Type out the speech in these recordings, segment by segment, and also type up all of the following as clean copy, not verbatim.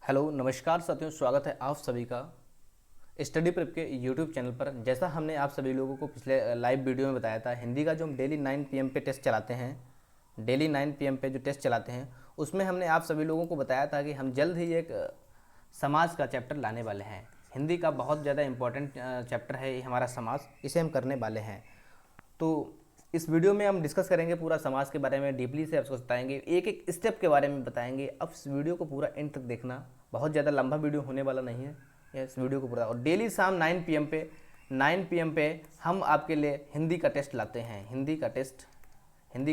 Hello नमस्कार साथियों, स्वागत है आप सभी का स्टडी प्रेप के यूट्यूब चैनल पर। जैसा हमने आप सभी लोगों को पिछले लाइव वीडियो में बताया था, हिंदी का जो हम डेली 9 PM पे टेस्ट चलाते हैं, डेली 9 PM पे जो टेस्ट चलाते हैं, उसमें हमने आप सभी लोगों को बताया था कि हम जल्द ही एक समाज का चैप्टर लाने वाले हैं। हिंदी का बहुत ज़्यादा इम्पोर्टेंट चैप्टर है ये हमारा समाज, इसे हम करने वाले हैं। तो इस वीडियो में हम डिस्कस करेंगे पूरा समाज के बारे में, डीपली से आपको बताएंगे, एक एक स्टेप के बारे में बताएंगे। अब इस वीडियो को पूरा एंड तक देखना, बहुत ज़्यादा लंबा वीडियो होने वाला नहीं है। इस वीडियो को पूरा, और डेली शाम 9 PM पे हम आपके लिए हिंदी का टेस्ट लाते हैं, हिंदी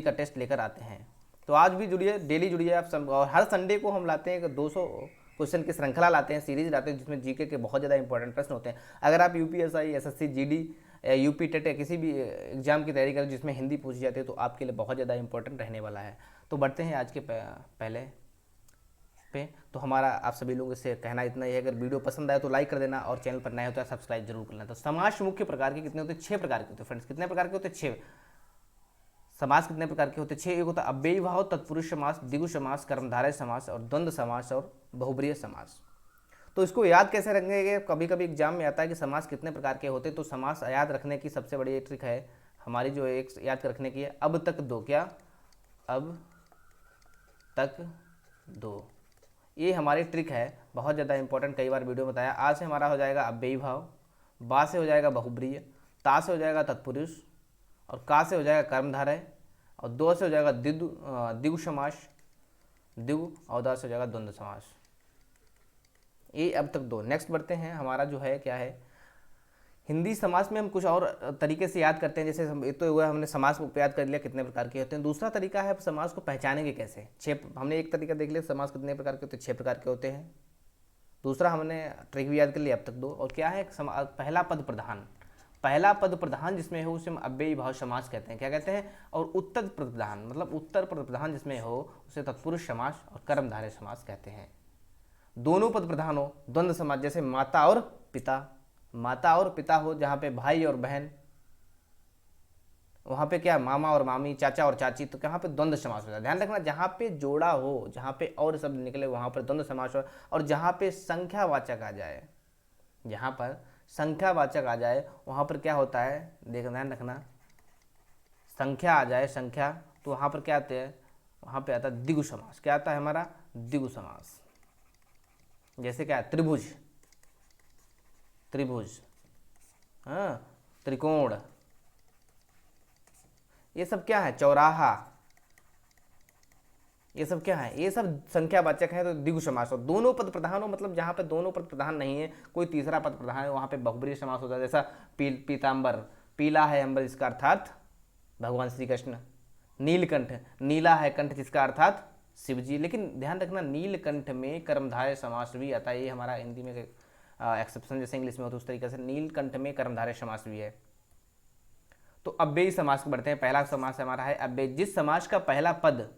का टेस्ट लेकर आते हैं। तो आज भी जुड़िए, डेली जुड़िए आप सब। और हर संडे को हम लाते हैं 200 क्वेश्चन की श्रृंखला लाते हैं, सीरीज लाते हैं, जिसमें जीके के बहुत ज़्यादा इंपॉर्टेंट प्रश्न होते हैं। अगर आप UPSI, SSC, GD, UP TET या किसी भी एग्जाम की तैयारी करें जिसमें हिंदी पूछी जाती है, तो आपके लिए बहुत ज़्यादा इंपॉर्टेंट रहने वाला है। तो बढ़ते हैं आज के पहले पे। तो हमारा आप सभी लोगों से कहना इतना ही है, अगर वीडियो पसंद आए तो लाइक कर देना, और चैनल पर नए हो तो सब्सक्राइब जरूर कर लेना। तो समाज मुख्य प्रकार के कितने होते हैं? 6 प्रकार के होते हैं फ्रेंड्स। कितने प्रकार के होते हैं? 6। समास कितने प्रकार के होते हैं? 6। एक होता है अव्ययी भाव, तत्पुरुष समास, द्विगु समास, कर्मधारय समास, और द्वंद्व समास, और बहुब्रीहि समास। तो इसको याद कैसे रखेंगे? कभी कभी एग्जाम में आता है कि समास कितने प्रकार के होते हैं। तो समास याद रखने की सबसे बड़ी ट्रिक है हमारी, जो एक याद रखने की है, अब तक दो। क्या? अब तक दो। ये हमारी ट्रिक है, बहुत ज़्यादा इंपॉर्टेंट, कई बार वीडियो में बताया। आ से हमारा हो जाएगा अव्ययी भाव, बा से हो जाएगा बहुब्रीहि, ता से हो जाएगा तत्पुरुष, और का से हो जाएगा कर्मधारय, और दो से हो जाएगा द्विगु समास, द्विगु, और दा से हो जाएगा द्वंद्व समास। ये अब तक दो। नेक्स्ट बढ़ते हैं, हमारा जो है क्या है, हिंदी समास में हम कुछ और तरीके से याद करते हैं। जैसे ये तो हुआ, हमने समास को याद कर लिया कितने प्रकार के होते हैं। दूसरा तरीका है समास को पहचानेंगे कैसे। 6 हमने एक तरीका देख लिया, समास कितने प्रकार के होते हैं, 6 प्रकार के होते हैं। दूसरा हमने ट्रिक भी याद कर लिया, अब तक दो। और क्या है, पहला पद प्रधान, पहला पद प्रधान जिसमें हो उसे हम अव्ययी भाव समास कहते हैं। क्या कहते हैं? और उत्तर पद प्रधान, मतलब उत्तर पद प्रधान जिसमें हो उसे तत्पुरुष समास और कर्मधारय समास कहते हैं। दोनों पद प्रधान हो, द्वंद्व समास, जैसे माता और पिता, माता और पिता हो, जहाँ पे भाई और बहन, वहाँ पे क्या, मामा और मामी, चाचा और चाची, तो यहाँ पे द्वंद्व समास होता है। ध्यान रखना, जहाँ पे जोड़ा हो, जहाँ पे और शब्द निकले, वहाँ पर द्वंद्व समास हो। और जहाँ पे संख्यावाचक आ जाए, जहाँ पर संख्यावाचक आ जाए, वहाँ पर क्या होता है, देख ध्यान रखना, संख्या आ जाए, संख्या, तो वहाँ पर क्या आते हैं, वहाँ पे आता है द्विगु समास। क्या आता है हमारा? द्विगु समास। जैसे क्या है, त्रिभुज, त्रिभुज, हाँ, त्रिकोण, ये सब क्या है, चौराहा, ये सब क्या है, ये सब संख्यावाचक है, तो द्विगु समास। और दोनों पद प्रधान हो, मतलब जहाँ पे दोनों पद प्रधान नहीं है, कोई तीसरा पद प्रधान है, वहाँ पे बहुब्रीहि समास होता है। जैसा पीताम्बर, पीला है अंबर, जिसका अर्थात भगवान श्री कृष्ण। नीलकंठ, नीला है कंठ, जिसका अर्थात शिव जी। लेकिन ध्यान रखना, नीलकंठ में कर्मधारय समास भी आता है। ये हमारा हिंदी में एक्सेप्शन, जैसे इंग्लिश में होता है उस तरीके से नीलकंठ में कर्मधारय समास भी है। तो अव्ययी समास को बढ़ते हैं। पहला समास हमारा है अव्यय, जिस समास का पहला पद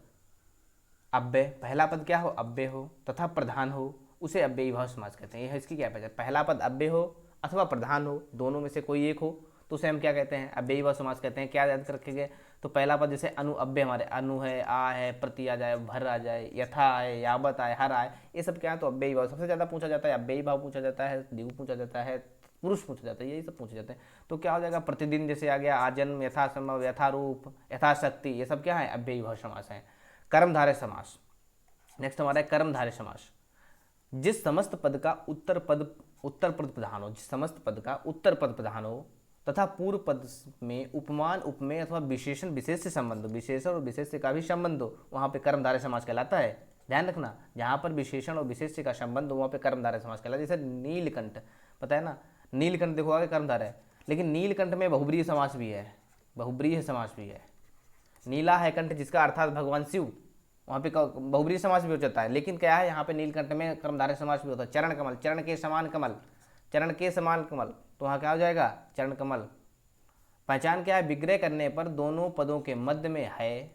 अव्यय, पहला पद क्या हो, अव्यय हो तथा प्रधान हो, उसे अव्ययी भाव समास कहते हैं। यह इसकी क्या पहचान? पहला पद अव्यय हो अथवा प्रधान हो, दोनों में से कोई एक हो, तो उसे हम क्या कहते हैं, अव्ययी भाव समास कहते हैं। क्या याद रखेंगे? तो पहला पद जैसे अनु, अव्यय हमारे अनु है, आ है, प्रति आ जाए, भर आ जाए, यथा आए, यावत आए, हर आए, ये सब क्या है, तो अव्ययी भाव सबसे ज्यादा पूछा जाता है। अव्ययी भाव पूछा जाता है, द्विगु पूछा जाता है, पुरुष पूछा जाता है, यही सब पूछे जाते हैं। तो क्या हो जाएगा, प्रतिदिन जैसे आ गया, आजन्म, यथासंभव, यथारूप, यथाशक्ति, ये सब क्या है, अव्ययी भाव समास है। कर्मधारय समास, नेक्स्ट हमारा है कर्मधारय समास। जिस समस्त पद का उत्तर पद प्रधान हो, जिस समस्त पद का उत्तर पद प्रधान हो तथा पूर्व पद में उपमान, उपमेय अथवा विशेषण विशेष से संबंध हो, विशेषण और विशेष से का भी संबंध हो, वहाँ पे कर्मधारय समास कहलाता है। ध्यान रखना, जहाँ पर विशेषण और विशेष से का संबंध हो, वहाँ पे कर्मधारय समास कहलाता है। जैसे नीलकंठ, पता है ना, नीलकंठ देखो आगे कर्मधारय है, लेकिन नीलकंठ में बहुब्रीहि समास भी है, बहुब्रीहि समास भी है। नीला है कंठ, जिसका अर्थात भगवान शिव, वहाँ पे बहुब्रीहि समास भी हो जाता है। लेकिन क्या है, यहाँ पे नीलकंठ में कर्मधारय समास भी होता है। चरण कमल, चरण के समान कमल, चरण के समान कमल, तो वहाँ क्या हो जाएगा, चरण कमल। पहचान क्या है, विग्रह करने पर दोनों पदों के मध्य में है,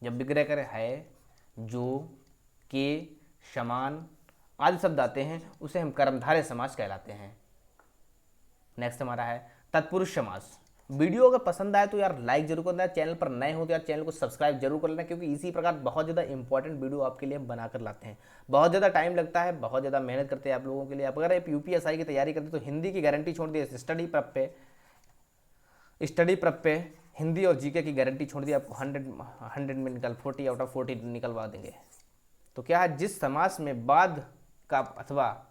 जब विग्रह करे है, जो, के, समान आदि शब्द आते हैं, उसे हम कर्मधारय समास कहलाते हैं। नेक्स्ट हमारा है तत्पुरुष समास। वीडियो अगर पसंद आए तो यार लाइक जरूर करना, चैनल पर नए हो तो यार चैनल को सब्सक्राइब जरूर कर लेना, क्योंकि इसी प्रकार बहुत ज़्यादा इंपॉर्टेंट वीडियो आपके लिए बना कर लाते हैं। बहुत ज़्यादा टाइम लगता है, बहुत ज़्यादा मेहनत करते हैं आप लोगों के लिए। आप अगर यूपीएसआई की तैयारी करते तो हिंदी की गारंटी छोड़ दी, स्टडी प्रप पे हिंदी और जीके की गारंटी छोड़ दी, आपको 100 में निकल 40 आउट ऑफ 40 निकलवा देंगे। तो क्या है, जिस समास में बाद का अथवा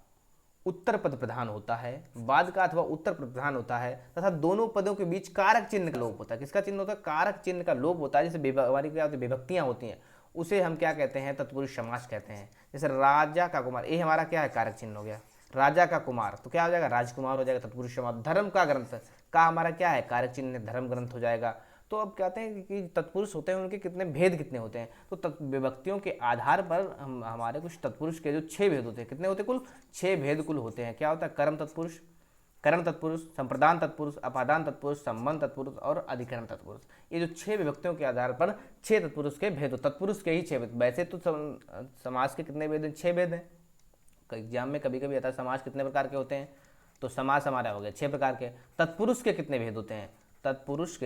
उत्तर पद प्रधान होता है, बाद का अथवा उत्तर पद प्रधान होता है तथा दोनों पदों के बीच कारक चिन्ह का लोप होता है। किसका चिन्ह होता है? कारक चिन्ह का लोप होता है। जैसे हमारी क्या होती है, विभक्तियां होती हैं, उसे हम क्या कहते हैं? तत्पुरुष समास कहते हैं। जैसे राजा का कुमार, ये हमारा क्या है? कारक चिन्ह हो गया। राजा का कुमार तो क्या हो जाएगा? राजकुमार हो जाएगा, तत्पुरुष समास। धर्म का ग्रंथ का हमारा क्या है? कारक चिन्ह, धर्म ग्रंथ हो जाएगा। तो अब कहते हैं कि तत्पुरुष होते हैं, उनके कितने भेद कितने होते हैं? तो विभक्तियों के आधार पर हमारे कुछ तत्पुरुष के जो 6 भेद होते हैं, कितने होते हैं? कुल 6 भेद कुल होते हैं। क्या होता है? कर्म तत्पुरुष, करण तत्पुरुष, संप्रदान तत्पुरुष, अपादान तत्पुरुष, संबंध तत्पुरुष और अधिकरण तत्पुरुष। ये जो 6 विभक्तियों के आधार पर 6 तत्पुरुष के भेद, तत्पुरुष के ही 6 भेद। वैसे तो समाज के कितने भेद हैं? 6 भेद हैं। एग्जाम में कभी कभी आता है समाज कितने प्रकार के होते हैं, तो समास हमारा हो गया 6 प्रकार के। तत्पुरुष के कितने भेद होते हैं? तत्पुरुष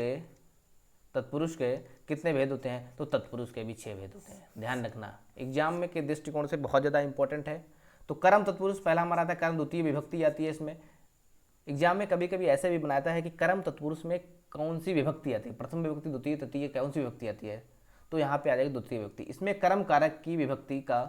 के कितने भेद होते हैं? तो तत्पुरुष के भी 6 भेद होते हैं। ध्यान रखना, एग्जाम में के दृष्टिकोण से बहुत ज़्यादा इंपॉर्टेंट है। तो कर्म तत्पुरुष पहला हमारा आता है, कर्म द्वितीय विभक्ति आती है इसमें। एग्जाम में कभी कभी ऐसे भी बनाता है कि कर्म तत्पुरुष में कौन सी विभक्ति आती है, प्रथम विभक्ति, द्वितीय, तृतीय, कौन सी विभक्ति आती है? तो यहाँ पे आ जाएगी द्वितीय विभक्ति। इसमें कर्म कारक की विभक्ति का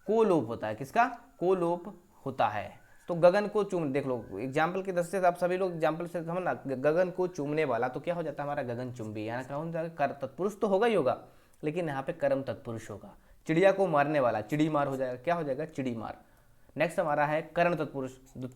कोलोप होता है। किसका? कोलोप होता है। तो गगन को चूम, देख लो एग्जाम्पल की दृष्टि से आप सभी लोग एग्जाम्पल से समझना, गगन को चूमने वाला तो क्या हो जाता है हमारा? गगन चुंबी। यहाँ कौन सा? कर तत्पुरुष तो होगा ही होगा, लेकिन यहाँ पे कर्म तत्पुरुष होगा। चिड़िया को मारने वाला चिड़ी मार हो जाएगा। क्या हो जाएगा? चिड़ी मार। नेक्स्ट हमारा है कर्ण तत्पुरुष,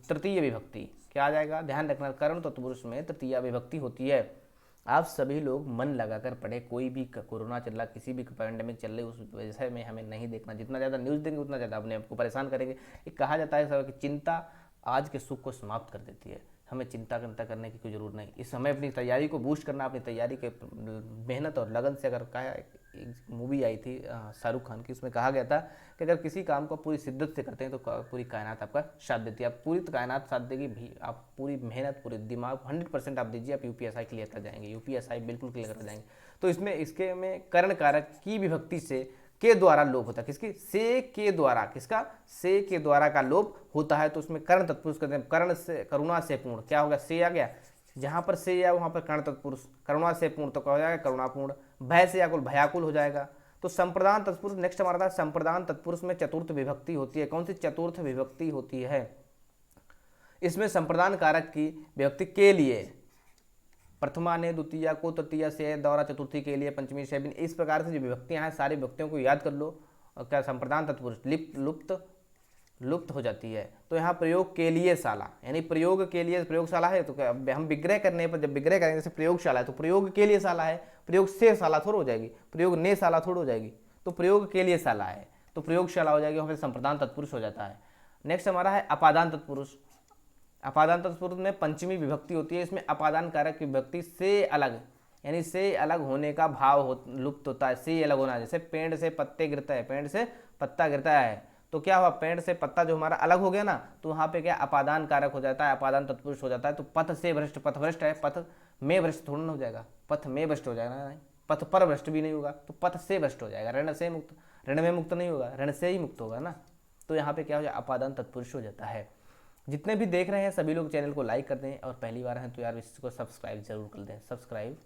तृतीय विभक्ति। क्या आ जाएगा? ध्यान रखना, कर्ण तत्पुरुष में तृतीय विभक्ति होती है। आप सभी लोग मन लगाकर पढ़े। कोई भी कोरोना चल रहा, किसी भी पैंडेमिक चल रही, उस विषय में हमें नहीं देखना। जितना ज़्यादा न्यूज़ देंगे उतना ज़्यादा अपने आपको परेशान करेंगे। एक कहा जाता है कि चिंता आज के सुख को समाप्त कर देती है। हमें चिंता करने की कोई जरूरत नहीं। इस समय अपनी तैयारी को बूस्ट करना, अपनी तैयारी के मेहनत और लगन से। अगर कहा, एक मूवी आई थी शाहरुख खान की, उसमें कहा गया था कि अगर किसी काम को पूरी शिद्दत से करते हैं तो पूरी कायनात आपका साथ देती है। आप पूरी कायनात साथ देगी भी, आप पूरी मेहनत, पूरी दिमाग 100% आप दीजिए, आप यूपीएसआई क्लियर कर जाएंगे। यूपीएसआई बिल्कुल क्लियर कर जाएंगे। तो इसमें इसके में कर्ण कारक की विभक्ति से के द्वारा लोप होता है। किसकी? से के द्वारा। किसका? से के द्वारा का लोप होता है। तो उसमें कर्ण तत्पुरुष कहते हैं। कर्ण से, करुणा से पूर्ण। क्या होगा? से आ गया, जहां पर से आया वहां पर कर्ण तत्पुरुष। करुणा से पूर्ण तो क्या हो जाएगा? करुणापूर्ण। भय से आकुल, भयाकुल हो जाएगा। तो संप्रदान तत्पुरुष नेक्स्ट हमारा था। संप्रदान तत्पुरुष में चतुर्थ विभक्ति होती है। कौन सी चतुर्थ विभक्ति होती है? इसमें संप्रदान कारक की विभक्ति के लिए प्रथमा ने, द्वितीय को, तृतीय से, द्वारा, चतुर्थी के लिए, पंचमी से, इस प्रकार से जो विभक्तियां हैं सारी विभक्तियों को याद कर लो। और क्या? संप्रदान तत्पुरुष लुप्त हो जाती है। तो यहाँ प्रयोग के लिए शाला, यानी प्रयोग के लिए प्रयोगशाला है। तो क्या हम विग्रह करने पर, जब विग्रह करेंगे जैसे प्रयोगशाला है, तो प्रयोग के लिए शाला है। प्रयोग से शाला थोड़ा हो जाएगी, प्रयोग ने शाला थोड़ा हो जाएगी। तो प्रयोग के लिए शाला है तो प्रयोगशाला हो जाएगी, वहाँ पे संप्रदान तत्पुरुष हो जाता है। नेक्स्ट हमारा है अपादान तत्पुरुष। अपादान तत्पुरुष में पंचमी विभक्ति होती है। इसमें अपादान कारक की विभक्ति से अलग, यानी से अलग होने का भाव लुप्त होता है। से अलग होना, जैसे पेड़ से पत्ते गिरता है, पेड़ से पत्ता गिरता है, तो क्या हुआ? पेड़ से पत्ता जो हमारा अलग हो गया ना, तो वहाँ पे क्या? अपादान कारक हो जाता है, अपादान तत्पुरुष हो जाता है। तो पथ से भ्रष्ट, पथ भ्रष्ट है, पथ में भ्रष्ट थोड़ा ना हो जाएगा, पथ में भ्रष्ट हो जाएगा, नहीं पथ पर भ्रष्ट भी नहीं होगा, तो पथ से भ्रष्ट हो जाएगा। ऋण से मुक्त, ऋण में मुक्त नहीं होगा, ऋण से ही मुक्त होगा ना। तो यहाँ पे क्या हो जाए? अपादान तत्पुरुष हो जाता है। जितने भी देख रहे हैं सभी लोग चैनल को लाइक कर दें, और पहली बार हैं तो यार इसको सब्सक्राइब जरूर कर दें। सब्सक्राइब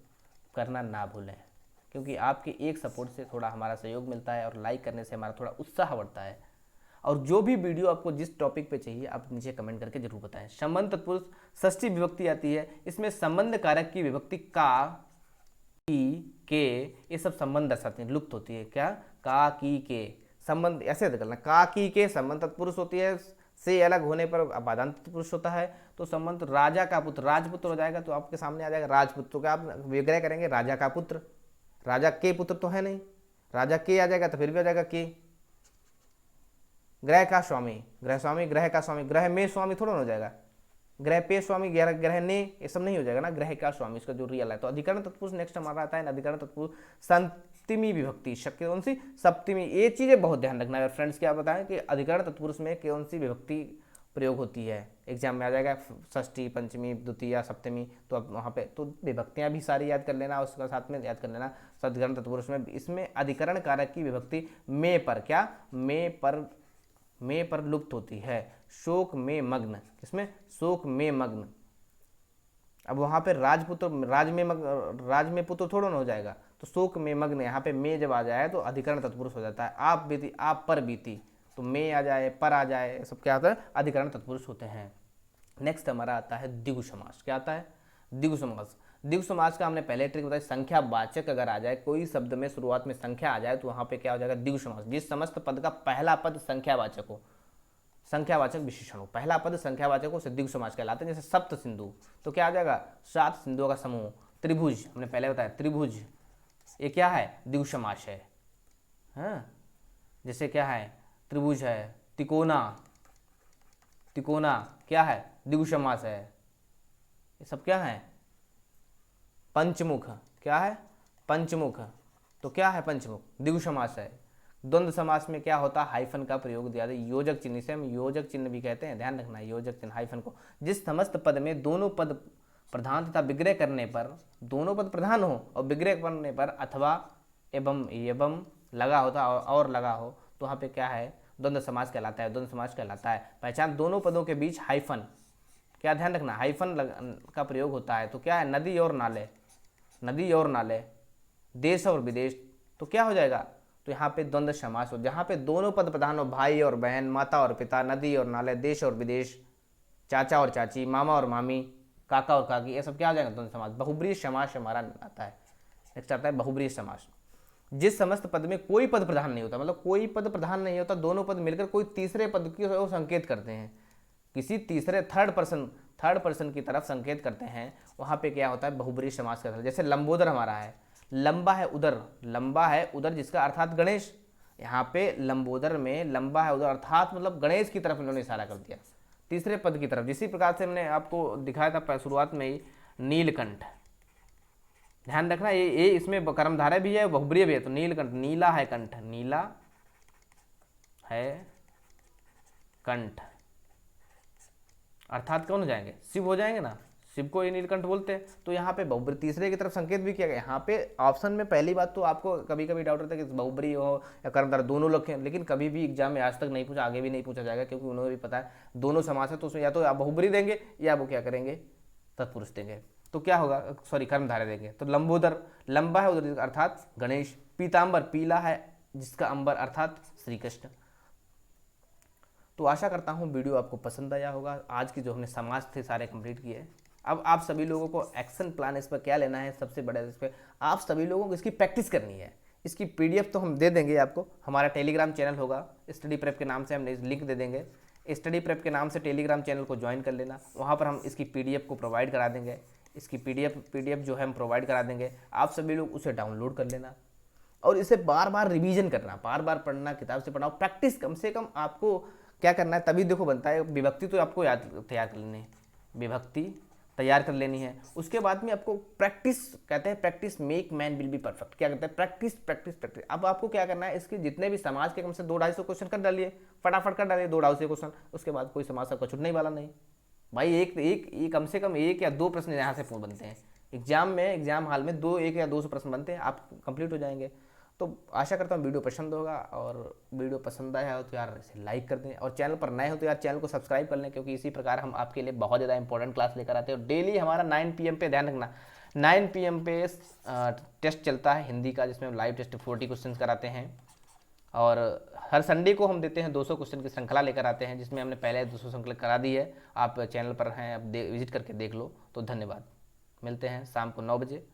करना ना भूलें, क्योंकि आपके एक सपोर्ट से थोड़ा हमारा सहयोग मिलता है, और लाइक करने से हमारा थोड़ा उत्साह बढ़ता है। और जो भी वीडियो आपको जिस टॉपिक पे चाहिए आप नीचे कमेंट करके जरूर बताएं। संबंध तत्पुरुष षष्ठी विभक्ति आती है। इसमें संबंध कारक की विभक्ति का, की, के, ये सब संबंध दर्शाते हैं, लुप्त होती है। क्या? का, की, के संबंध ऐसे करना, का, की, के संबंध तत्पुरुष होती है। से अलग होने पर अपादान तत्पुरुष होता है। तो संबंध राजा का पुत्र, राजपुत्र हो जाएगा, तो आपके सामने आ जाएगा राजपुत्र। तो क्या आप विग्रह करेंगे? राजा का पुत्र, राजा के पुत्र तो है नहीं, राजा के आ जाएगा तो फिर भी आ जाएगा के। ग्रह का स्वामी, ग्रह स्वामी, ग्रह का स्वामी, ग्रह में स्वामी थोड़ा हो जाएगा, ग्रह पे स्वामी, ग्रह ने, ये सब नहीं हो जाएगा ना, ग्रह का स्वामी इसका जो रियल है। तो अधिकरण तत्पुरुष नेक्स्ट हमारा आता है। अधिकरण तत्पुरुष सप्तमी विभक्ति, कौन सी? सप्तमी। ये चीजें बहुत ध्यान रखना है फ्रेंड्स। क्या बताएं कि अधिकरण तत्पुरुष में कौन सी विभक्ति प्रयोग होती है। एग्जाम में आ जाएगा षष्ठी, पंचमी, द्वितीया, सप्तमी, तो अब वहाँ पे तो विभक्तियाँ भी सारी याद कर लेना, उसका साथ में याद कर लेना सदगण तत्पुरुष में। इसमें अधिकरण कारक की विभक्ति में पर, क्या में पर लुप्त होती है। शोक में मग्न, किसमें, शोक में मग्न। अब वहाँ पे राजपुत्र, राज में पुत्र थोड़ा ना हो जाएगा, तो शोक में मग्न, यहाँ पे में जब आ जाए तो अधिकरण तत्पुरुष हो जाता है। आप बीती, आप पर बीती, तो में आ जाए, पर आ जाए, सब क्या होता है, अधिकरण तत्पुरुष होते हैं। नेक्स्ट हमारा आता है द्विगु समास। क्या आता है, द्विगु समास। द्विगु समास का हमने पहले ट्रिक बताई, संख्या वाचक अगर आ जाए, कोई शब्द में शुरुआत में संख्या आ जाए तो वहाँ पे क्या हो जाएगा, द्विगु समास। जिस समस्त पद का पहला पद संख्यावाचक हो, संख्यावाचक विशेषण हो, पहला पद संख्यावाचक हो, द्विगु समास कहलाते हैं। जैसे सप्त सिंधु, तो क्या आ जाएगा, 7 सिंधुओं का समूह। त्रिभुज, हमने पहले बताया त्रिभुज, ये क्या है, द्विगु समास है। हाँ, जैसे क्या है, त्रिभुज है। तिकोना, तिकोना क्या है, द्विगु समास है। ये सब क्या है, पंचमुख, क्या है, पंचमुख, तो क्या है, पंचमुख, द्विगु समास है। द्वंद्व समास में क्या होता है, हाइफन का प्रयोग दिया जाता है, योजक चिन्ह, से हम योजक चिन्ह भी कहते हैं, ध्यान रखना, योजक चिन्ह हाइफन को। जिस समस्त पद में दोनों पद प्रधान तथा विग्रह करने पर, दोनों पद प्रधान हो और विग्रह करने पर अथवा एवं लगा होता और लगा हो, तो वहाँ पे क्या है, द्वंद्व समास कहलाता है, द्वंद्व समास कहलाता है। पहचान, दोनों पदों के बीच हाइफन, क्या ध्यान रखना, हाइफन का प्रयोग होता है। तो क्या है, नदी और नाले, नदी और नाले, देश और विदेश, तो क्या हो जाएगा, तो यहाँ पे द्वंद्व समास हो, जहाँ पे दोनों पद प्रधान हो, भाई और बहन, माता और पिता, नदी और नाले, देश और विदेश, चाचा और चाची, मामा और मामी, काका और काकी, ये सब क्या हो जाएगा, द्वंद्व समास। बहुब्रीहि समास हमारा आता है। नेक्स्ट आता है बहुब्रीहि समास। जिस समस्त पद में कोई पद प्रधान नहीं होता, मतलब कोई पद प्रधान नहीं होता, दोनों पद मिलकर कोई तीसरे पद की ओर संकेत करते हैं, किसी तीसरे थर्ड पर्सन की तरफ संकेत करते हैं, वहाँ पे क्या होता है, बहुब्रीहि समास कहता है। जैसे लंबोदर हमारा है, लंबा है उदर, लंबा है उदर, जिसका अर्थात गणेश। यहाँ पे लंबोदर में लंबा है उदर अर्थात मतलब गणेश की तरफ इन्होंने इशारा कर दिया, तीसरे पद की तरफ। जिसी प्रकार से हमने आपको दिखाया था शुरुआत में ही, नीलकंठ, ध्यान रखना, ये इसमें कर्मधारय भी है, बहुब्रीहि भी है। तो नीलकंठ, नीला है कंठ, नीला है कंठ, अर्थात कौन हो जाएंगे, शिव हो जाएंगे ना, शिव को ये नीलकंठ बोलते हैं। तो यहाँ पे बहुब्रीहि तीसरे की तरफ संकेत भी किया गया। यहाँ पे ऑप्शन में पहली बात तो आपको कभी कभी डाउट रहता है कि बहुब्रीहि हो या कर्मधारय दोनों लोग हैं, लेकिन कभी भी एग्जाम में आज तक नहीं पूछा, आगे भी नहीं पूछा जाएगा, क्योंकि उन्हें भी पता है दोनों समास है, तो उसमें या तो आप बहुब्रीहि देंगे या वो क्या करेंगे, तत्पुरुष देंगे। तो क्या होगा, सॉरी कर्मधारय देंगे। तो लंबोदर, लंबा है उदर अर्थात गणेश। पीताम्बर, पीला है जिसका अंबर अर्थात श्री कृष्ण। तो आशा करता हूँ वीडियो आपको पसंद आया होगा। आज की जो हमने समाज थे सारे कंप्लीट किए। अब आप सभी लोगों को एक्शन प्लान इस पर क्या लेना है, सबसे बड़ा इस पर आप सभी लोगों को इसकी प्रैक्टिस करनी है। इसकी पीडीएफ तो हम दे देंगे आपको, हमारा टेलीग्राम चैनल होगा स्टडी प्रेप के नाम से, हमने लिंक दे देंगे। स्टडी प्रेप के नाम से टेलीग्राम चैनल को ज्वाइन कर लेना, वहाँ पर हम इसकी पीडीएफ को प्रोवाइड करा देंगे। इसकी पीडीएफ जो है हम प्रोवाइड करा देंगे, आप सभी लोग उसे डाउनलोड कर लेना और इसे बार बार रिवीजन करना, बार बार पढ़ना, किताब से पढ़ना, प्रैक्टिस कम से कम आपको क्या करना है, तभी देखो बनता है। विभक्ति तो आपको याद तैयार कर लेनी है, विभक्ति तैयार कर लेनी है। उसके बाद में आपको प्रैक्टिस, कहते हैं practice make man will be perfect. क्या कहते हैं, प्रैक्टिस प्रैक्टिस प्रैक्टिस। अब आपको क्या करना है, इसके जितने भी समाज के कम से 200-250 क्वेश्चन कर डालिए, फटाफट कर डालिए 200 क्वेश्चन। उसके बाद कोई समाज आपका छूटने वाला नहीं भाई। एक कम से कम 1 या 2 प्रश्न यहाँ से बनते हैं एग्जाम में, एग्जाम हॉल में 1 या 2 प्रश्न बनते हैं, आप कंप्लीट हो जाएंगे। तो आशा करता हूँ वीडियो पसंद होगा, और वीडियो पसंद आया हो तो यार इसे लाइक कर दें, और चैनल पर नए हो तो यार चैनल को सब्सक्राइब कर लें, क्योंकि इसी प्रकार हम आपके लिए बहुत ज़्यादा इंपॉर्टेंट क्लास लेकर आते हैं। और डेली हमारा 9 PM पे, ध्यान रखना 9 PM पे टेस्ट चलता है हिंदी का, जिसमें हम लाइव टेस्ट 40 क्वेश्चन कराते हैं। और हर संडे को हम देते हैं 200 क्वेश्चन की श्रृंखला लेकर आते हैं, जिसमें हमने पहले 200 श्रृंखला करा दी है। आप चैनल पर हैं, अब विजिट करके देख लो। तो धन्यवाद, मिलते हैं शाम को 9 बजे।